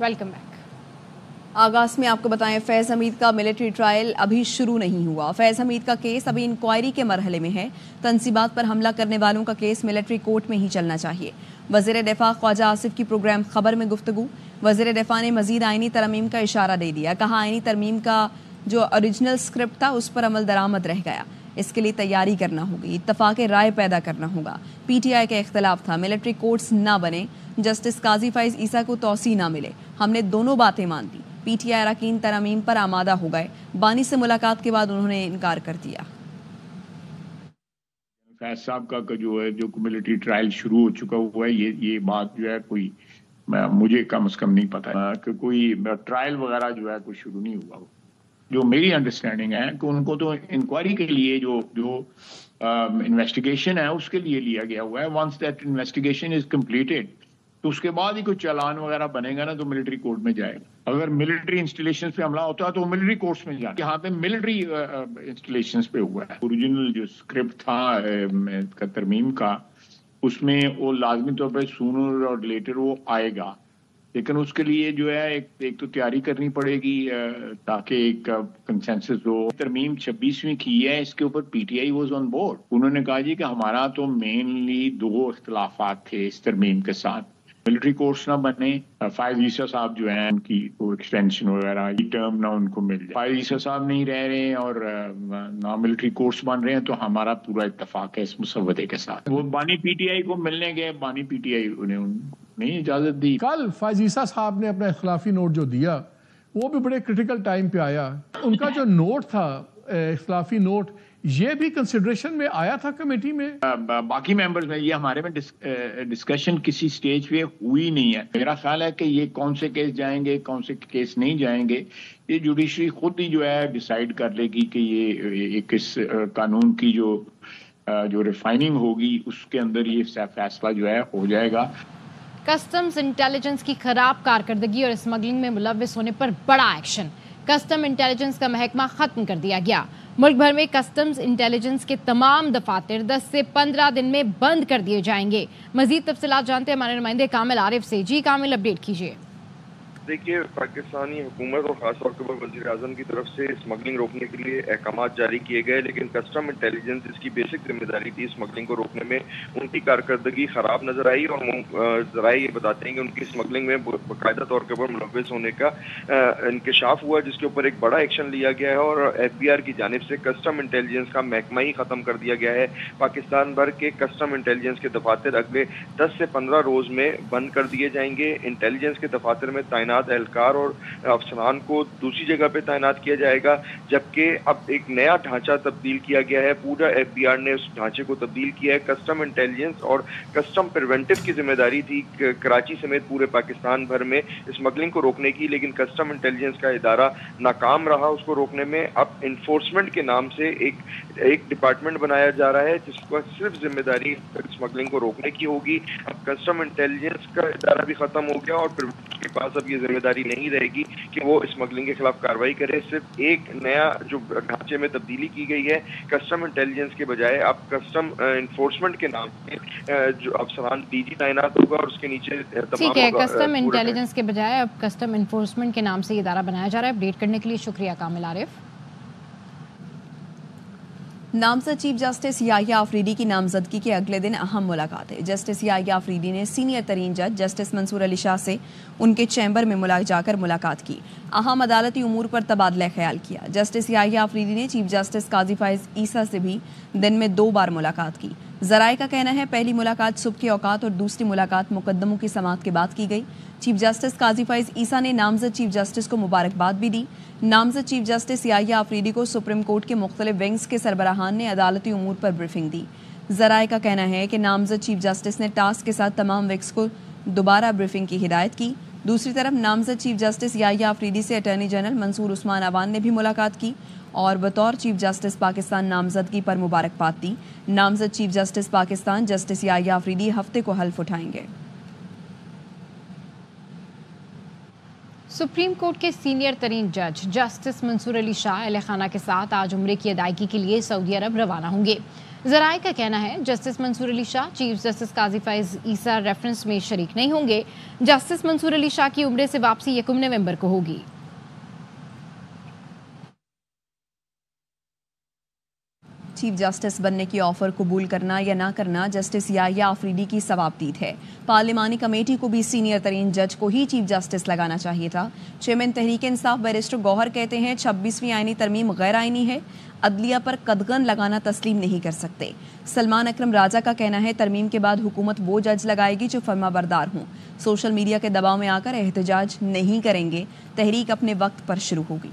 Welcome back. آغاز میں آپ کو بتائیں، فیض حمید کا ملٹری ٹرائل ابھی شروع نہیں ہوا۔ فیض حمید کا کیس ابھی انکوائری کے مرحلے میں ہے۔ تنصیبات پر حملہ کرنے والوں کا کیس ملٹری کورٹ میں ہی چلنا چاہیے۔ وزیر دفاع خواجہ آصف کی پروگرام خبر میں گفتگو۔ وزیر دفاع نے مزید آئینی ترمیم کا اشارہ دے دیا، کہا آئینی ترمیم کا جو اوریجنل اسکرپٹ تھا اس پر عمل درآمد رہ گیا، اس کے لیے تیاری کرنا ہوگی، اتفاق رائے پیدا کرنا ہوگا۔ پی ٹی آئی کا اختلاف تھا ملٹری کورٹس نہ بنے، جسٹس قاضی فائز عیسیٰ کو توسیع نہ ملے، ہم نے دونوں باتیں مان دی۔ پی ٹی آئی اراکین ترامیم پر آمادہ ہو گئے، بانی سے ملاقات کے بعد انہوں نے انکار کر دیا۔ فیض صاحب کا جو ہے جو ملٹری ٹرائل شروع ہو چکا ہوا ہے، یہ بات جو ہے کوئی مجھے کم از کم نہیں پتا کہ کوئی ٹرائل وغیرہ جو ہے کوئی شروع نہیں ہوا۔ جو میری انڈرسٹینڈنگ ہے کہ ان کو تو انکوائری کے لیے جو انویسٹیگیشن ہے اس کے لیے لیا گیا ہوا ہے۔ Once that investigation is completed تو اس کے بعد ہی کوئی چالان وغیرہ بنے گا نا تو ملٹری کورٹ میں جائے گا۔ اگر ملٹری انسٹالیشن پہ حملہ ہوتا ہے تو ملٹری کورٹس میں جانا، یہاں پہ ملٹری انسٹالیشن پہ ہوا ہے۔ اوریجنل جو اسکرپٹ تھا ترمیم کا، اس میں وہ لازمی طور پہ سونر اور لیٹر وہ آئے گا، لیکن اس کے لیے جو ہے ایک تو تیاری کرنی پڑے گی تاکہ ایک کنسنسس ہو۔ ترمیم 26ویں کی ہے، اس کے اوپر P T I was on board. انہوں نے کہا جی کہ ہمارا تو مینلی 2 اختلافات تھے اس ترمیم کے ساتھ، ملٹری کورٹس نہ بنے، فائز عیسیٰ صاحب جو ہیں ان کی ایکسٹینشن وغیرہ یہ ٹرم نہ ان کو مل جائے، فائز عیسیٰ صاحب نہیں رہ رہے ہیں اور نہ ملٹری کورٹس بن رہے ہیں، تو ہمارا پورا اتفاق ہے اس مسودے کے ساتھ۔ وہ بانی پی ٹی آئی کو ملنے گئے، بانی پی ٹی آئی انہیں نہیں اجازت دی۔ کل فائز عیسیٰ صاحب نے اپنا اختلافی نوٹ جو دیا وہ بھی بڑے کرٹیکل ٹائم پہ آیا۔ ان کا جو نوٹ تھا اختلافی نوٹ، یہ بھی کنسیڈریشن میں آیا تھا کمیٹی میں؟ باقی ممبرز میں یہ ہمارے میں ڈسکشن کسی سٹیج پہ ہوئی نہیں ہے۔ میرا خیال ہے کہ یہ کون سے کیس جائیں گے کون سے کیس نہیں جائیں گے، یہ جوڈیشری خود ہی جو ہے ڈیسائیڈ کر لے گی کہ یہ کس قانون کی جو ریفائننگ ہوگی اس کے اندر یہ فیصلہ جو ہے ہو جائے گا۔ کسٹمز انٹیلیجنس کی خراب کارکردگی اور اسمگلنگ میں ملوث ہونے پر بڑا ایکشن، کسٹم انٹیلیجنس کا محکمہ ختم کر دیا گیا۔ ملک بھر میں کسٹمز انٹیلیجنس کے تمام دفاتر 10 سے 15 دن میں بند کر دیے جائیں گے۔ مزید تفصیلات جانتے ہیں ہمارے نمائندے کامل عارف سے۔ جی کامل، اپڈیٹ کیجیے۔ دیکھیے، پاکستانی حکومت اور خاص طور پر وزیر اعظم کی طرف سے اسمگلنگ روکنے کے لیے احکامات جاری کیے گئے، لیکن کسٹم انٹیلیجنس جس کی بیسک ذمہ داری تھی اسمگلنگ کو روکنے میں، ان کی کارکردگی خراب نظر آئی، اور ذرائع یہ بتاتے ہیں کہ ان کی اسمگلنگ میں باقاعدہ طور کے اوپر ملوث ہونے کا انکشاف ہوا، جس کے اوپر ایک بڑا ایکشن لیا گیا ہے، اور ایف بی آر کی جانب سے کسٹم انٹیلیجنس کا محکمہ ہی ختم کر دیا گیا ہے۔ پاکستان بھر کے کسٹم انٹیلیجنس کے دفاتر اگلے 10 سے 15 روز میں بند کر دیے جائیں گے۔ انٹیلیجنس کے دفاتر میں تعینات اہلکار اور افسران کو دوسری جگہ پہ تعینات کیا جائے گا، جبکہ اب ایک نیا ڈھانچہ تبدیل کیا گیا ہے۔ پورا ایف بی آر نے اس ڈھانچے کو تبدیل کیا ہے۔ کسٹم انٹیلیجنس اور کسٹم پریونٹیو کی ذمہ داری تھی کراچی سمیت پورے پاکستان بھر میں اسمگلنگ کو روکنے کی، لیکن کسٹم انٹیلیجنس کا ادارہ ناکام رہا اس کو روکنے میں۔ اب انفورسمنٹ کے نام سے ایک ڈپارٹمنٹ بنایا جا رہا ہے جس کو صرف ذمہ داری اسمگلنگ کو روکنے کی ہوگی۔ اب کسٹم انٹیلیجنس کا ادارہ بھی ختم ہو گیا، اور کے پاس اب یہ ذمہ داری نہیں رہے گی کہ وہ اسمگلنگ کے خلاف کارروائی کرے۔ صرف ایک نیا جو ڈھانچے میں تبدیلی کی گئی ہے، کسٹم انٹیلیجنس کے بجائے اب کسٹم انفورسمنٹ کے نام سے جو افسران ڈی جی تعینات ہوگا، اور اس کے نیچے ٹھیک ہے، کسٹم انٹیلیجنس کے بجائے اب کسٹم انفورسمنٹ کے نام سے یہ ادارہ بنایا جا رہا ہے۔ اپڈیٹ کرنے کے لیے شکریہ کامل عارف۔ نامزد چیف جسٹس یحییٰ آفریدی کی نامزدگی کے اگلے دن اہم ملاقات ہے۔ جسٹس یحییٰ آفریدی نے سینئر ترین جج جسٹس منصور علی شاہ سے ان کے چیمبر میں جا کر ملاقات کی، اہم عدالتی امور پر تبادلہ خیال کیا۔ جسٹس یحییٰ آفریدی نے چیف جسٹس قاضی فائز عیسیٰ سے بھی دن میں 2 بار ملاقات کی۔ ذرائع کا کہنا ہے پہلی ملاقات صبح کے اوقات اور دوسری ملاقات مقدموں کی سماعت کے بعد کی گئی۔ چیف جسٹس قاضی فائز عیسیٰ نے نامزد چیف جسٹس کو مبارکباد بھی دی۔ نامزد چیف جسٹس یحییٰ آفریدی کو سپریم کورٹ کے مختلف ونگز کے سربراہان نے عدالتی امور پر بریفنگ دی۔ ذرائع کا کہنا ہے کہ نامزد چیف جسٹس نے ٹاسک کے ساتھ تمام ونگز کو دوبارہ بریفنگ کی ہدایت کی۔ دوسری طرف نامزد چیف جسٹس یحییٰ آفریدی سے اٹارنی جنرل منصور عثمان اعوان نے بھی ملاقات کی اور بطور چیف جسٹس پاکستان نامزدگی پر مبارکباد دی۔ نامزد چیف جسٹس پاکستان جسٹس یحییٰ آفریدی ہفتے کو حلف اٹھائیں گے۔ سپریم کورٹ کے سینئر ترین جج جسٹس منصور علی شاہ اہل خانہ کے ساتھ آج عمرے کی ادائیگی کے لیے سعودی عرب روانہ ہوں گے۔ ذرائع کا کہنا ہے جسٹس منصور علی شاہ چیف جسٹس قاضی فائز عیسیٰ ریفرنس میں شریک نہیں ہوں گے. جسٹس منصور علی شاہ کی عمرے سے واپسی 1 نومبر کو ہوگی. چیف جسٹس بننے کی آفر قبول کرنا یا نہ کرنا جسٹس یحییٰ آفریدی کی ثوابدید ہے. پارلیمانی کمیٹی کو بھی سینئر ترین جج کو ہی چیف جسٹس لگانا چاہیے تھا. چیئرمین تحریک انصاف بیرسٹر گوہر کہتے ہیں 26ویں آئینی ترمیم غیر آئینی ہے, عدلیہ پر قدغن لگانا تسلیم نہیں کر سکتے. سلمان اکرم راجہ کا کہنا ہے ترمیم کے بعد حکومت وہ جج لگائے گی جو فرما بردار ہوں. سوشل میڈیا کے دباؤ میں آ کر احتجاج نہیں کریں گے. تحریک اپنے وقت پر شروع ہوگی.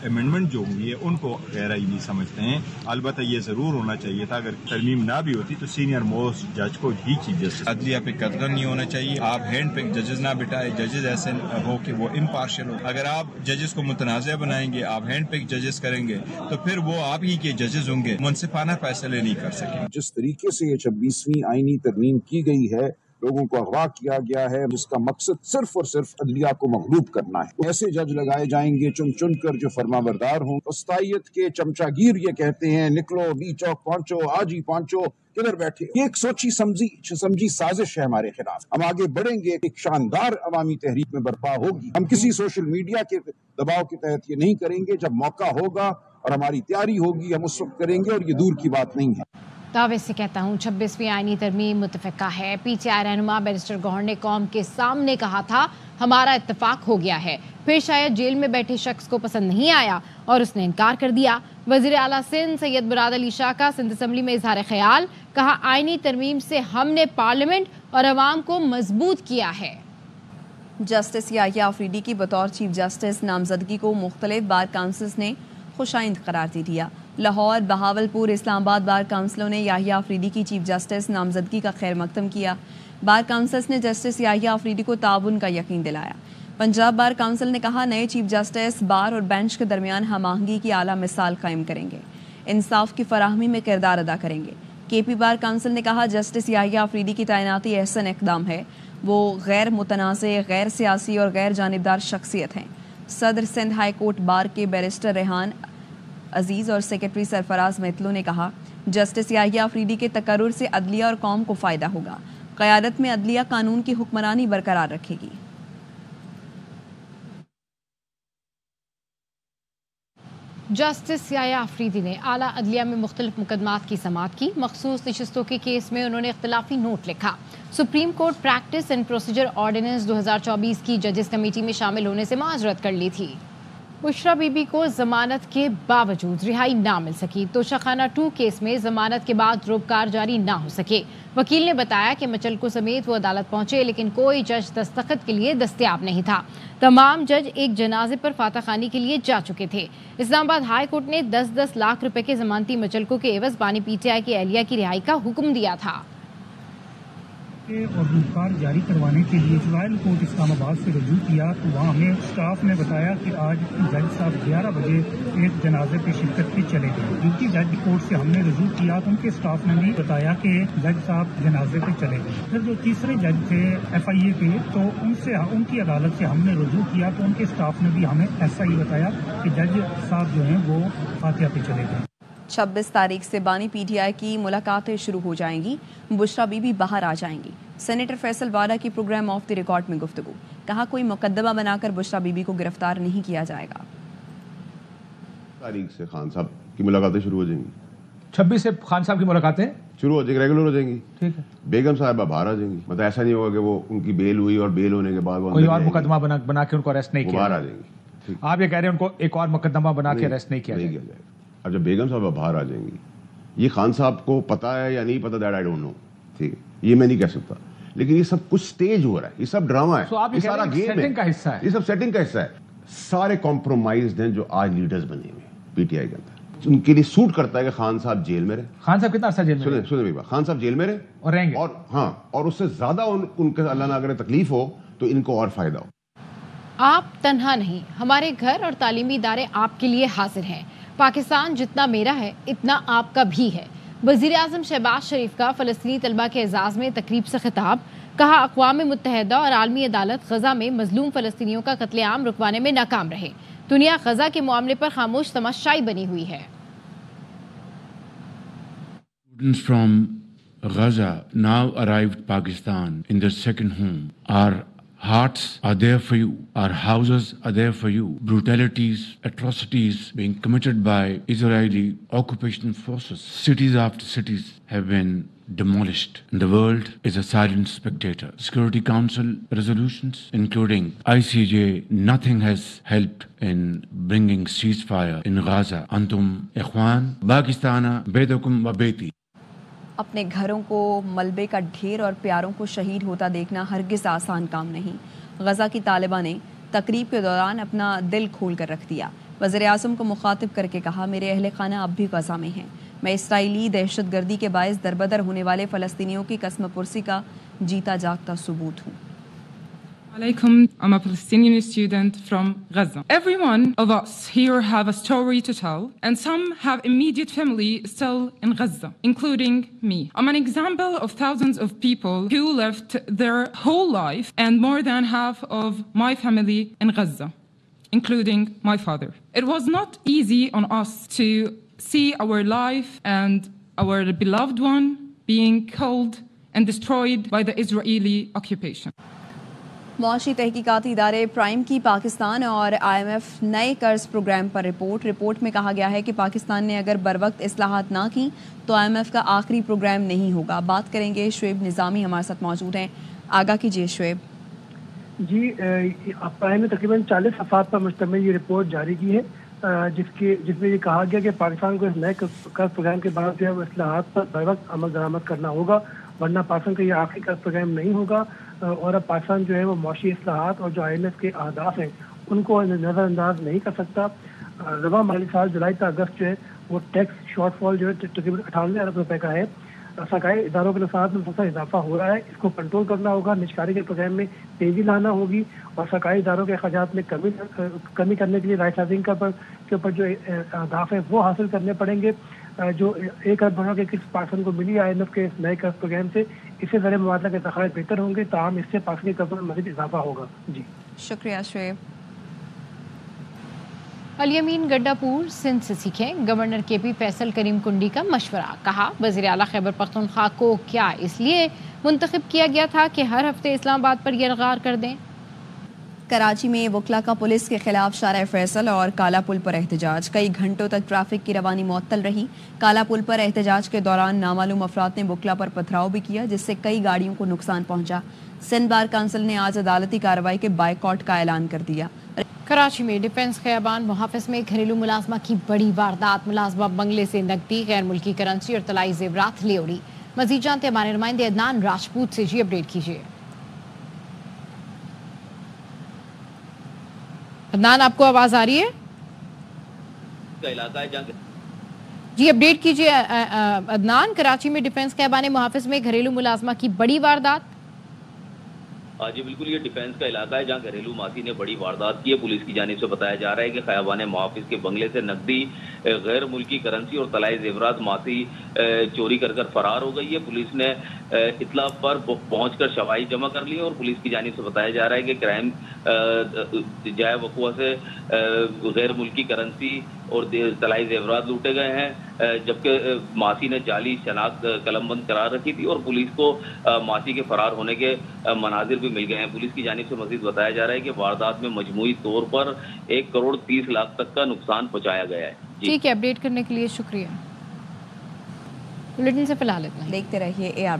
امینڈمنٹ جو ہوئی ہے ان کو غیر آئینی سمجھتے ہیں. البتہ یہ ضرور ہونا چاہیے تھا اگر ترمیم نہ بھی ہوتی تو سینئر موسٹ جج کو ہی چیف جسٹس. عدلیہ پہ قدغن نہیں ہونا چاہیے. آپ ہینڈ پک ججز نہ بٹائے, ججز ایسے ہو کہ وہ امپارشل ہو. اگر آپ ججز کو متنازع بنائیں گے, آپ ہینڈ پک ججز کریں گے تو پھر وہ آپ ہی کے ججز ہوں گے, منصفانہ فیصلے نہیں کر سکیں. جس طریقے سے یہ 26ویں آئینی ترمیم کی گئی ہے, لوگوں کو اغوا کیا گیا ہے, جس کا مقصد صرف اور صرف عدلیہ کو مغلوب کرنا ہے. ایسے جج لگائے جائیں گے چن چن کر جو فرما بردار ہوں. وسطائیت کے چمچا گیر یہ کہتے ہیں نکلو بی چوک پہنچو, آج ہی پہنچو, کدھر بیٹھے. یہ ایک سوچی سمجھی سازش ہے ہمارے خلاف. ہم آگے بڑھیں گے, ایک شاندار عوامی تحریک میں برپا ہوگی. ہم کسی سوشل میڈیا کے دباؤ کے تحت یہ نہیں کریں گے. جب موقع ہوگا اور ہماری تیاری ہوگی ہم اس وقت کریں گے, اور یہ دور کی بات نہیں ہے. دعوے سے کہتا ہوں 26ویں آئینی ترمیم متفقہ ہے. پی ٹی آئی رہنما بیرسٹر گوہر نے قوم کے سامنے کہا تھا ہمارا اتفاق ہو گیا ہے. پھر شاید جیل میں بیٹھے شخص کو پسند نہیں آیا اور اس نے انکار کر دیا. وزیر اعلیٰ سندھ سید مراد علی شاہ کا سندھ اسمبلی میں اظہار خیال, کہا آئینی ترمیم سے ہم نے پارلیمنٹ اور عوام کو مضبوط کیا ہے. جسٹس یحییٰ آفریدی کی بطور چیف جسٹس نامزدگی کو مختلف بار کونسلز نے خوشائند قرار دے دیا. لاہور, بہاولپور, اسلام آباد بار کونسلوں نے یحییٰ آفریدی کی چیف جسٹس نامزدگی کا خیر مقدم کیا. بار کونسلز نے جسٹس یحییٰ آفریدی کو تعاون کا یقین دلایا. پنجاب بار کونسل نے کہا نئے چیف جسٹس بار اور بینچ کے درمیان ہم آہنگی کی اعلیٰ مثال قائم کریں گے, انصاف کی فراہمی میں کردار ادا کریں گے. کے پی بار کونسل نے کہا جسٹس یحییٰ آفریدی کی تعیناتی احسن اقدام ہے. وہ غیر متنازع, غیر سیاسی اور غیر جانبدار شخصیت ہیں. صدر سندھ ہائی کورٹ بار کے بیرسٹر ریحان عزیز اور سیکرٹری سرفراز میتلو نے کہا جسٹس یحییٰ آفریدی کے تقرر سے عدلیہ اور قوم کو فائدہ ہوگا. قیادت میں عدلیہ قانون کی حکمرانی برقرار رکھے گی. جسٹس یحییٰ آفریدی نے اعلیٰ عدلیہ میں مختلف مقدمات کی سماعت کی. مخصوص نشستوں کے کیس میں انہوں نے اختلافی نوٹ لکھا. Supreme court practice and procedure ordinance 2024 کی ججز کمیٹی میں شامل ہونے سے معذرت کر لی تھی. بشرا بی بی کو ضمانت کے باوجود رہائی نہ مل سکی. توشہ خانہ 2 کیس میں ضمانت کے بعد روپکار جاری نہ ہو سکے. وکیل نے بتایا کہ مچلکو سمیت وہ عدالت پہنچے لیکن کوئی جج دستخط کے لیے دستیاب نہیں تھا. تمام جج ایک جنازے پر فاتح خوانی کے لیے جا چکے تھے. اسلام آباد ہائی کورٹ نے 10-10 لاکھ روپے کے ضمانتی مچلکو کے عوض بانی پی ٹی آئی کی اہلیہ کی رہائی کا حکم دیا تھا. اور روزگار جاری کروانے کے لیے ٹرائل کورٹ اسلام آباد سے رجوع کیا تو وہاں ہمیں اسٹاف نے بتایا کہ آج جج صاحب 11 بجے ایک جنازے پہ شرکت پہ چلے گئے. ڈیوٹی جج کورٹ سے ہم نے رجوع کیا تو ان کے اسٹاف نے بھی بتایا کہ جج صاحب جنازے پہ چلے گئے. پھر جو تیسرے جج تھے FIA کے تو ان کی عدالت سے ہم نے رجوع کیا تو ان کے اسٹاف نے بھی ہمیں ایسا ہی بتایا کہ جج صاحب جو ہیں وہ فاتحہ پہ چلے گئے. 26 تاریخ سے بانی پی ٹی آئی کی ملاقاتیں شروع ہو جائیں گی. بشرا بی بی باہر آ جائیں گی. سینیٹر فیصل واڈا کی پروگرام آف دی ریکارڈ میں گفتگو, کہا کوئی مقدمہ بنا کر بشرا بی بی کو گرفتار نہیں کیا جائے گا. تاریخ سے خان صاحب کی ملاقاتیں شروع ہو جائیں گی. 26 سے خان صاحب کی ملاقاتیں شروع ہو جائیں گی, ریگولر ہو جائیں گی. ٹھیک ہے. بیگم صاحبہ باہر آ جائیں گی. مطلب ایسا نہیں ہوگا کہ وہ ان کی بیل ہوئی اور بیل ہونے کے بعد کوئی اور مقدمہ بنا کے ان کو اریسٹ نہیں کیا باہر آ جائیں گی. آپ یہ کہہ رہے ہیں ان کو ایک اور مقدمہ بنا کے اریسٹ نہیں کیا جائے گا. اب جب بیگم صاحبہ باہر آ جائیں گی, یہ خان صاحب کو پتا ہے یا نہیں پتا, دیٹ آئی ڈونٹ نو. ٹھیک ہے, یہ میں نہیں کہہ سکتا, لیکن یہ سب کچھ سٹیج ہو رہا ہے, یہ سب ڈرامہ ہے, یہ سارا گیم ہے, یہ سب سیٹنگ کا حصہ ہے. سارے کمپرومائزڈ ہیں جو آج لیڈرز بنے ہوئے پی ٹی آئی کے اندر. ان کے لیے سوٹ کرتا ہے کہ خان صاحب جیل میں رہے. خان صاحب کتنا عرصہ جیل میں رہے؟ سنیں میری بات, خان صاحب جیل میں رہے اور رہیں گے, اور ہاں, اور اس سے زیادہ ان کے اللہ نہ کرے تکلیف ہو تو ان کو اور فائدہ ہو. آپ تنہا نہیں, ہمارے گھر اور تعلیمی ادارے آپ کے لیے حاضر ہیں. پاکستان جتنا میرا ہے اتنا آپ کا بھی ہے. وزیر اعظم شہباز شریف کا فلسطینی طلبہ کے اعزاز میں تقریب سے خطاب, کہا اقوام متحدہ اور عالمی عدالت غزہ میں مظلوم فلسطینیوں کا قتل عام رکوانے میں ناکام رہے. دنیا غزہ کے معاملے پر خاموش تماشائی بنی ہوئی ہے. From Gaza now arrived Pakistan in their second home. Our hearts are there for you. Our houses are there for you. Brutalities, atrocities being committed by Israeli occupation forces. Cities after cities have been demolished. And the world is a silent spectator. Security Council resolutions, including ICJ, nothing has helped in bringing ceasefire in Gaza. Antum ikhwan, Pakistana, bedakum wa beti. اپنے گھروں کو ملبے کا ڈھیر اور پیاروں کو شہید ہوتا دیکھنا ہرگز آسان کام نہیں. غزہ کی طالبہ نے تقریب کے دوران اپنا دل کھول کر رکھ دیا. وزیر اعظم کو مخاطب کر کے کہا، میرے اہل خانہ اب بھی غزہ میں ہیں. میں اسرائیلی دہشت گردی کے باعث دربدر ہونے والے فلسطینیوں کی قسم پرسی کا جیتا جاگتا ثبوت ہوں. Alaikum, I'm a Palestinian student from Gaza. Every one of us here have a story to tell, and some have immediate family still in Gaza, including me. I'm an example of thousands of people who left their whole life and more than half of my family in Gaza, including my father. It was not easy on us to see our life and our beloved one being killed and destroyed by the Israeli occupation. معاشی تحقیقاتی ادارے prime کی پاکستان اور IMF نئے قرض programme پر report میں کہا گیا ہے کہ پاکستان نے اگر بروقت اصلاحات نہ کی تو IMF کا آخری پروگرام نہیں ہوگا. بات کریں گے شعیب نظامی ہمارے ساتھ موجود ہیں. آگاہ کیجیے شعیب. جی، پرائم نے تقریباً 40 صفحات پر مشتمل یہ رپورٹ جاری کی ہے، جس میں یہ کہا گیا کہ پاکستان کو اس نئے قرض پروگرام کے بعد جو ہے وہ اصلاحات پر بروقت عمل درآمد کرنا ہوگا، ورنہ پاکستان کا یہ آخری قرض پروگرام نہیں ہوگا. اور اب پاکستان جو ہے وہ معاشی اصلاحات اور جو IMF کے اہداف ہیں ان کو نظر انداز نہیں کر سکتا. رواں مالی سال جولائی تا اگست جو ہے وہ ٹیکس شارٹ فال جو ہے تقریباً 98 ارب روپے کا ہے. سرکاری اداروں کے نفاذ میں مسلسل اضافہ ہو رہا ہے، اس کو کنٹرول کرنا ہوگا. نجکاری کے پروگرام میں تیزی لانا ہوگی اور سرکاری اداروں کے اخراجات میں کمی کرنے کے لیے رائٹ سائزنگ کے اوپر جو اہداف ہیں وہ حاصل کرنے پڑیں گے. جو 1 ارب ڈالر کے قسط پاکستان کو ملی IMF کے اس نئے قرض پروگرام سے، اس سے ذریعے مبادلہ کے ذخائر بہتر ہوں گے، تاہم اس سے پاکستانی قرضوں میں مزید اضافہ ہوگا. جی شکریہ شعیب. الیمین گڈا پور سندھ سے سیکھیں، گورنر KP فیصل کریم کنڈی کا مشورہ. کہا وزیر اعلیٰ خیبر پختونخوا کو کیا اس لیے منتخب کیا گیا تھا کہ ہر ہفتے اسلام آباد پر یلغار کر دیں. کراچی میں وکلا کا پولیس کے خلاف شارع فیصل اور کالا پل پر احتجاج. کئی گھنٹوں تک ٹریفک کی روانی معطل رہی. کالا پل پر احتجاج کے دوران نامعلوم افراد نے وکلا پر پتھراؤ بھی کیا، جس سے کئی گاڑیوں کو نقصان پہنچا. سندھ بار کونسل نے آج عدالتی کارروائی کے بائیکاٹ کا اعلان کر دیا. کراچی میں ڈیفنس خیابان محافظ میں گھریلو ملازمہ کی بڑی واردات. ملازمہ بنگلے سے نقدی، غیر ملکی کرنسی اور طلائی زیورات لے اڑی. مزید جانتے ہمارے نمائندے عدنان راجپوت سے. جی اپڈیٹ کیجیے. عدنان، آپ کو آواز آ رہی ہے؟ جی اپڈیٹ کیجیے عدنان. کراچی میں ڈیفنس خیابان محافظ میں گھریلو ملازمہ کی بڑی واردات. جی بالکل، یہ ڈیفنس کا علاقہ ہے جہاں گھریلو ماسی نے بڑی واردات کی ہے. پولیس کی جانب سے بتایا جا رہا ہے کہ خیابان محافظ کے بنگلے سے نقدی، غیر ملکی کرنسی اور طلائی زیورات ماسی چوری کر فرار ہو گئی ہے. پولیس نے اطلاع پر پہنچ کر شواہد جمع کر لی اور پولیس کی جانب سے بتایا جا رہا ہے کہ کرائم جائے وقوع سے غیر ملکی کرنسی اور طلائی زیورات لوٹے گئے ہیں، جبکہ ماسی نے جعلی شناخت قلم بند قرار رکھی تھی اور پولیس کو ماسی کے فرار ہونے کے مناظر بھی مل گئے ہیں. پولیس کی جانب سے مزید بتایا جا رہا ہے کہ واردات میں مجموعی طور پر 1 کروڑ 30 لاکھ تک کا نقصان پہنچایا گیا ہے. ٹھیک ہے، اپڈیٹ کرنے کے لیے شکریہ. بلیٹن سے فی الحال اتنا. دیکھتے رہیے AR